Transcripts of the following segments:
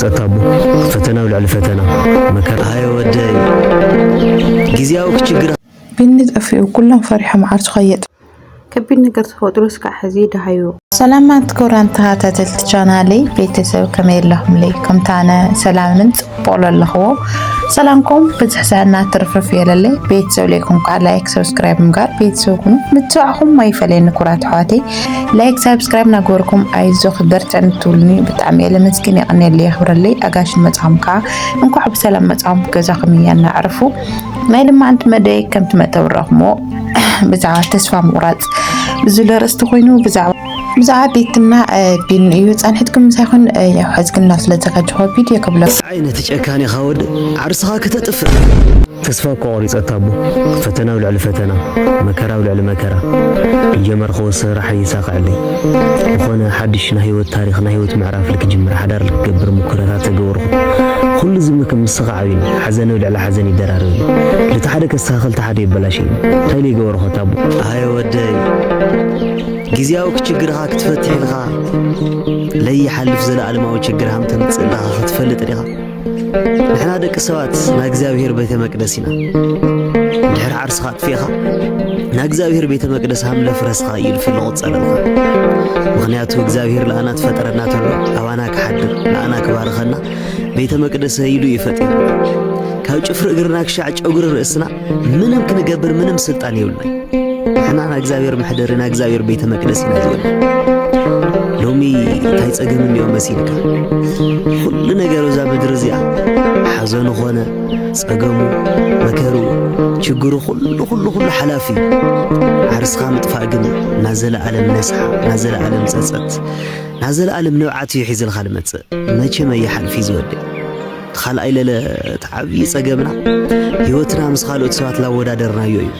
ጸታቡ ፈተና ወላል ፈተና መከራ ሃይ ወደይ ጊዜያው ችግር ብንጠፊው ኩሎም ፈሪሖም ዓርሱ ኸየጥ ከቢድ ነገር ተፈጥሮ እስከ ሕዚ ደሃዩ ሰላማት ክብራን ተኸታተልቲ ቻናለይ ቤተሰብ ከመይ ኣለኹም ለይ ከምታነ ሰላምን ጽቡቕ ኣለኽዎ ሰላምኩም ብዝሕሳና ትርፍርፍ የለለይ ቤተሰብ ለይኩም ካ ላይክ ሰብስክራይብ ምግባር ቤተሰብ ኩኑ ምትባዕኹም ማይፈለየኒ ኩራት ኣሕዋተይ ላይክ ሰብስክራይብ ናገበርኩም ኣይዞ ክበር ጨንትውልኒ ብጣዕሚ እየ ለመስኪን ይቕኒየለይ የኽብረለይ ኣጋሽን መጽኦም ከዓ እንኳዕ ብሰላም መጽኦም ገዛኹም እያ እናዕርፉ ናይ ድማ ኣንቲ መደይ ከምቲ መተብረኽሞ ብዛዕባ ተስፋ ምቑራጽ ብዝለ ርእስቲ ኮይኑ ብዛዕባ ቤትና ቢን እዩ ጻንሕትኩም ሳይሆን ያው ሕዝግና ስለዘጋጀኸ ቪድዮ ከብለ ዓይነት ጨካኒ ኻወድ ዓርስኻ ከተጥፍ ተስፋ ቆሪጽ አታቡ ፈተና ወላል ፈተና መከራ ወላል መከራ የመርኸው ስራሕ ይሳቅልኝ ሆነ ሐዲሽ ናይ ህይወት ታሪኽ ናይ ህይወት ምዕራፍ ልክ ጅምር ሓዳር ልክገብር ሙከራታት ተገበርኩ ኩሉ ዝምክም ምስኻዓቢን ሓዘን ወላል ሓዘን ይደራረብ ለተሓደ ከስተኻኸል ተሓደ ይበላሽ ታይሊ ገበርኹ አታቡ አይ ወደይ ጊዜያው ችግርኻ ክትፈትሕ ኢልኻ ለይሓልፍ ዘለዓለማዊ ችግርሃም ተምጽእልኻ ክትፈልጥ ዲኻ ንሕና ደቂ ሰባት ናይ እግዚአብሔር ቤተ መቅደስ ኢና ድሕሪ ዓርስኻ ጥፊኻ ናይ እግዚአብሔር ቤተ መቅደስ ሃምለ ፍረስኻ ይልፍል ቁጸለልኻ ምኽንያቱ እግዚአብሔር ለአና ተፈጠረና ተሎ ኣባና ክሓድር ለአና ክባርኸና ቤተ መቅደስ ኢሉ ይፈጥር ካብ ጭፍሪ እግርና ክሻዕ ጨጉሪ ርእስና ምንም ክንገብር ምንም ስልጣን የብልና ንሕና ናይ እግዚአብሔር ምሕደር ናይ እግዚአብሔር ቤተ መቅደስ ኢና ዝብል ሎሚ ታይ ጸገም ነው መሲልካ ሁሉ ነገር ዛ ምድር እዚኣ ሓዘኑ ኾነ ጸገሙ መከሩ ችግሩ ሁሉ ሓላፊ ዓርስኻ ምጥፋእ ግን ናዘለ ዓለም ነስሓ ናዘለ ዓለም ጸጸት ናዘለ ዓለም ንብዓት ይሒዝልኻ ልመጽእ መቼም የሓልፊ ዝወድእ ካልኣይ ለለ ተዓብዪ ጸገምና ህይወትና ምስ ካልኦት ሰባት ላወዳደርናዮ እዩ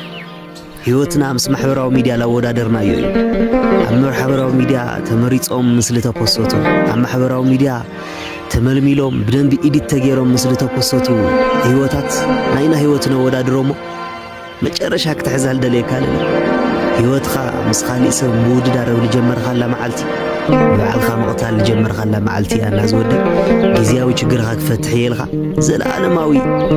ህይወትና ምስ ማሕበራዊ ሚድያ ላወዳደርናዮ እዩ ኣብ ማሕበራዊ ሚድያ ተመሪጾም ምስሊ ተፖስቱ ኣብ ማሕበራዊ ሚድያ ተመልሚሎም ብደንቢ ኢዲት ተገይሮም ምስሊ ተፖስቱ ህይወታት ናይና ህይወት ነው ወዳድሮሞ መጨረሻ ክትሕዛል ደለየካለ ህይወትኻ ምስ ካልእ ሰብ ምውድዳር ልጀመርካላ መዓልቲ ባዕልኻ መቕታል ልጀመርካላ መዓልቲ ኣና ዝወድእ ጊዜያዊ ችግርኻ ክፈትሕ የልኻ ዘለዓለማዊ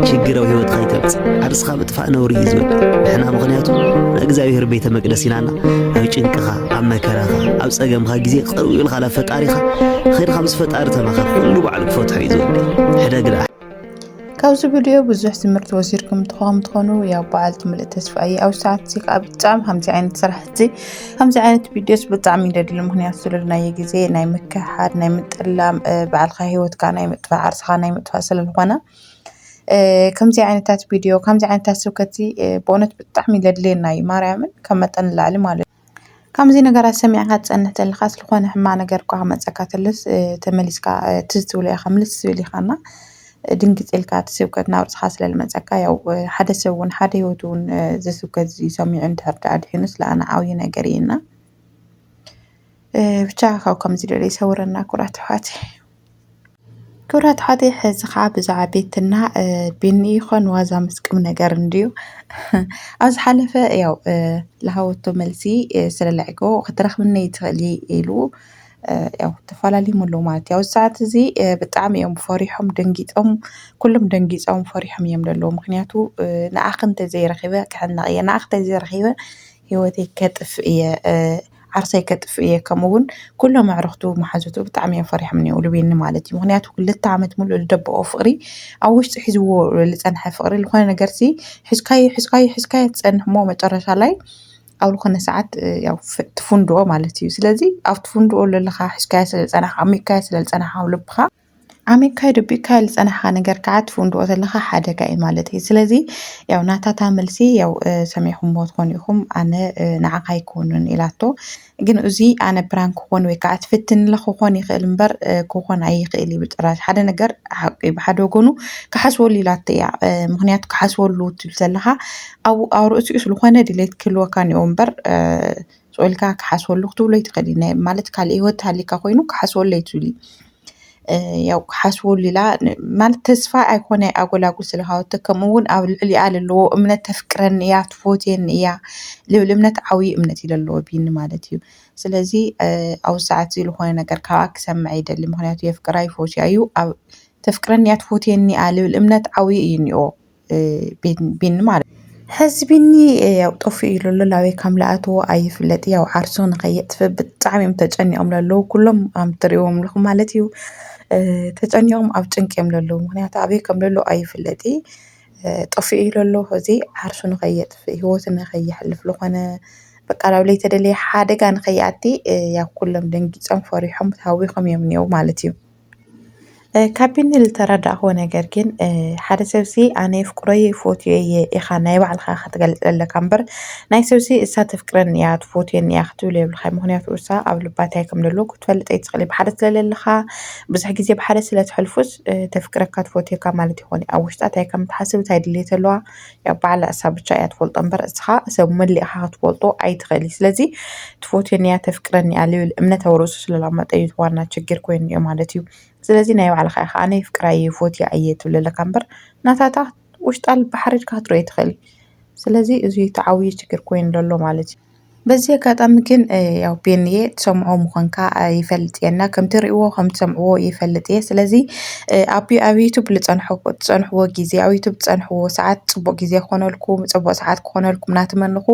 ችግራዊ ህይወትኻ ይተብጽእ ዓርስኻ ምጥፋእ ነውሪ እዩ ዝወድእ ንሕና ምኽንያቱ ንእግዚአብሔር ቤተ መቅደስ ኢናና ኣብ ጭንቅኻ ኣብ መከራኻ ኣብ ጸገምኻ ጊዜ ቅርብ ኢልኻ ላ ፈጣሪኻ ኸይድኻ ምስ ፈጣሪ ተማኸር ኩሉ ባዕሉ ክፈትሖ እዩ ዝወድእ ሕደግዳ ካብዚ ቪድዮ ብዙሕ ትምህርቲ ወሲድኩም ትኾኑ ያው በዓልቲ ምልእ ተስፋ እየ ኣብ ሰዓት እዚ ከዓ ብጣዕሚ ከምዚ ዓይነት ስራሕቲ ከምዚ ዓይነት ቪድዮስ ብጣዕሚ ይደድሊ ምክንያቱ ስለናየ ግዜ ናይ ምክሓድ ናይ ምጥላም በዓልካ ሂወትካ ናይ ምጥፋእ ዓርስኻ ናይ ምጥፋእ ስለዝኾነ ከምዚ ዓይነታት ቪድዮ ከምዚ ዓይነታት ስብከቲ ብእውነት ብጣዕሚ ይደድለየና እዩ ማርያምን ከም መጠን ንላዕሊ ማለት ከምዚ ነገራት ሰሚዕካ ትጸንሕ ዘለካ ስለኾነ ሕማቅ ነገር እኳ ከመፀካ ተልስ ተመሊስካ ትዝትብሎ ኢኻ ምልስ ዝብል ኢኻና ድንግጽልካ ትስብከት ናውጽኻ ስለልመጸካ ያው ሓደ ሰብ እውን ሓደ ህይወት እውን ዘስብከት ሰሚዑ እንድሕር ድሒኑስ ለኣና ዓብዪ ነገር እየና ብቻ ካብ ከምዚ ደለ ይሰውረና ኩራት ኣሕዋተይ ሕዚ ከዓ ብዛዕባ ቤትና ቢኒ ይኹን ዋዛ ምስቅም ነገር እንድዩ ኣብ ዝሓለፈ ያው ለሃወቶ መልሲ ስለለዕጎ ክትረኽብኒ ትኽእሊ ኢሉ ያው ተፈላለዩም ኣለዉ ማለት ያው ሰዓት እዚ ብጣዕሚ እዮም ፈሪሖም ደንጊጦም ኩሎም ደንጊጾም ፈሪሖም እዮም ዘለዉ ምክንያቱ ንኣኽ እንተዘይረኺበ ክሕነቕ እየ ንኣኽ እንተዘይረኺበ ህይወተይ ከጥፍ እየ ዓርሰይ ከጥፍ እየ ከምኡውን ኩሎም ኣዕርኽቱ መሓዙቱ ብጣዕሚ እዮም ፈሪሖም ነይሩ ልቤኒ ማለት እዩ ምክንያቱ 2 ዓመት ሙሉእ ዝደበቆ ፍቕሪ ኣብ ውሽጢ ሒዝዎ ዝጸንሐ ፍቕሪ ዝኾነ ነገርሲ ሒዝካዮ ትጸንሕ እሞ መጨረሻ ላይ ኣብ ዝኾነ ሰዓት ያው ትፉንድኦ ማለት እዩ ስለዚ ኣብ ትፉንድኦ ዘለኻ ሒዝካዮ ስለዝጸናሕካ ዓሚቕካዮ ስለዝጸናሕካ ኣብ ልብኻ ዓሚቕካዮ ደቢቕካዮ ዝጸናሕካ ነገር ከዓ ትፉንድኦ ዘለኻ ሓደጋ እዩ ማለት እዩ ስለዚ ያው ናታታ መልሲ ያው ሰሚዕኹምዎ ትኾኑ ኢኹም ኣነ ንዓኻ ኣይኮኑን ኢላቶ ግን እዚ ኣነ ፕራንክ ክኾን ወይ ከዓ ትፍትንለ ክኾን ይኽእል እምበር ክኾን ኣይኽእል እዩ ብጥራሽ ሓደ ነገር ሓቂ ብሓደ ወገኑ ክሓስበሉ ኢላቶ እያ ምክንያቱ ክሓስበሉ ትብል ዘለኻ ኣብ ርእሲኡ ስለኾነ ድሌት ክህልወካ እኒኦ እምበር ጾልካ ክሓስበሉ ክትብሎ ይትኽእል ማለት ካልእ ህይወት ሃሊካ ኮይኑ ክሓስበሉ ኣይትብሊ ያው ክሓስበሉ ኢላ ማለት ተስፋ ኣይኮነ ኣጎላጉል ስለ ሃወቶ ከምኡ እውን ኣብ ልዕሊኣ ዘለዎ እምነት ተፍቅረኒ እያ ትፎትየኒ እያ ልብል እምነት ዓብዪ እምነት እዩ ዘለዎ ቢኒ ማለት እዩ። ስለዚ ኣብዚ ሰዓት እዚ ዝኾነ ነገር ካብኣ ክሰምዕ ይደሊ ምክንያቱ የፍቅራ ይፎትያ እዩ ኣብ ተፍቅረኒ እያ ትፎትየኒ እያ ልብል እምነት ዓብዪ እዩ እኒኦ ቢኒ ማለት እዩ። ሕዚ ቢኒ ያው ጠፊኡ ኢሉ ኣሎ ላበይ ከም ዝኣተዎ ኣይፍለጥ ያው ዓርሱ ንኸየጥፍ ብጣዕሚ እዮም ተጨኒቖም ዘለዉ ኩሎም ከም እትሪእዎም ኣለኹም ማለት እዩ። ተጨኒቖም ኣብ ጭንቂ እዮም ዘለዉ ምክንያቱ ኣበይ ከም ዘሎ ኣይፍለጥ ጠፊኡ ኢሉ ኣሎ ሕዚ ዓርሱ ንኸየጥፍእ ሂወቱ ንኸየሕልፍ ዝኾነ በቃ ናብ ዘይተደለየ ሓደጋ ንኸይኣቲ ያው ኩሎም ደንጊፆም ፈሪሖም ታዊኾም እዮም እኒአው ማለት እዩ። ካብ ቢኒ ዝተረዳእኽዎ ነገር ግን ሓደ ሰብሲ ኣነ የፍቅሮየ ይፎትዮ ኢኻ ናይ ባዕልኻ ክትገልፅ ኣለካ እምበር ናይ ሰብሲ እሳ ተፍቅረኒ እያ ትፎትየኒ እያ ክትብል የብልካ ምክንያቱ እሳ ኣብ ልባ እንታይ ከም ዘሎ ክትፈልጥ ኣይትኽእል ብሓደ ስለለለኻ ብዙሕ ግዜ ብሓደ ስለትሕልፉስ ተፍቅረካ ትፎትየካ ማለት ይኾን ኣብ ውሽጣ እንታይ ከም ትሓስብ እንታይ ድሌት ኣለዋ ያው ባዕላ እሳ ብቻ እያ ትፈልጦ እምበር እስኻ ሰብ መሊእኻ ክትፈልጦ ኣይትኽእሊ ስለዚ ትፎትየኒ እያ ተፍቅረኒ እያ ልብል እምነት ኣብ ርእሱ ስለለቐመጠ እዩ ዋና ችግር ኮይኑ እኒኦ ማለት እዩ። ስለዚ ናይ ባዕልኻ ኢኻ ኣነ ይፍቅራ እየ ይፎትያ እየ ትብል ኣለካ እምበር ናታታ ውሽጣ ልባሕር ኢልካ ክትሪኦ ኣይትኽእሊ ስለዚ እዚ እቲ ዓብዪ ችግር ኮይኑ ዘሎ ማለት እዩ። በዚ ኣጋጣሚ ግን ያው ቢኒየ ትሰምዖ ምዃንካ ይፈልጥ እየና ከም ትሪእዎ ከም ትሰምዕዎ ይፈልጥ እየ ስለዚ ኣብ ዩቱብ ዝፀንሕዎ ግዜ ኣብ ዩቱብ ዝፀንሕዎ ሰዓት ፅቡቅ ግዜ ክኾነልኩም ፅቡቅ ሰዓት ክኾነልኩም እናተመንኹ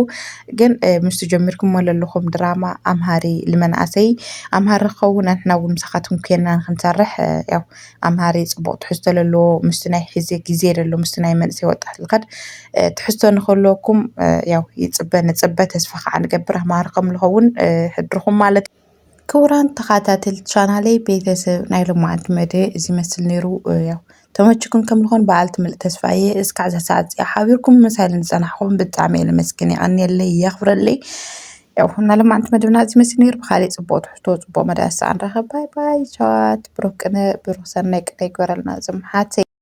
ግን ምስ ጀሚርኩሞ ዘለኹም ድራማ ኣምሃሪ ንመናእሰይ ኣምሃሪ ክኸውን ንሕና እውን ምሳኻትኩም ኮንና ንክንሰርሕ ያው ኣምሃሪ ፅቡቅ ትሕዝቶ ዘለዎ ምስቲ ናይ ሕዚ ግዜ ዘሎ ምስቲ ናይ መንእሰይ ወጣት ዝኸድ ትሕዝቶ ንክህልወኩም ያው ይፅበ ንፅበ ተስፋ ከዓ ንገብር ኣምሃሪ ከም ዝኸውን ሕድርኹም ማለት እዩ። ክቡራን ተኸታተልቲ ቻናለይ ቤተሰብ ናይ ሎማዓንቲ መደየ እዚ ይመስል ነይሩ ያው ተመችኩም ከም ዝኾን በዓልቲ ምልእ ተስፋ እየ እስካዕ እዛ ሰዓት እዚኣ ሓቢርኩም ምሳልን ዝፀናሕኩም ብጣዕሚ እየ ለመስግን ይቀኒየለይ የኽብረለይ ያው ናይ ሎማዓንቲ መደብና እዚ ይመስል ነይሩ ብካሊእ ፅቡቅ ትሕዝቶ ፅቡቅ መዳሰ ንረኽብ ባይ ባይ ቻዋት ብሩህ ቅነ ብሩህ ሰናይ ቅነ ይግበረልና ዝምሓት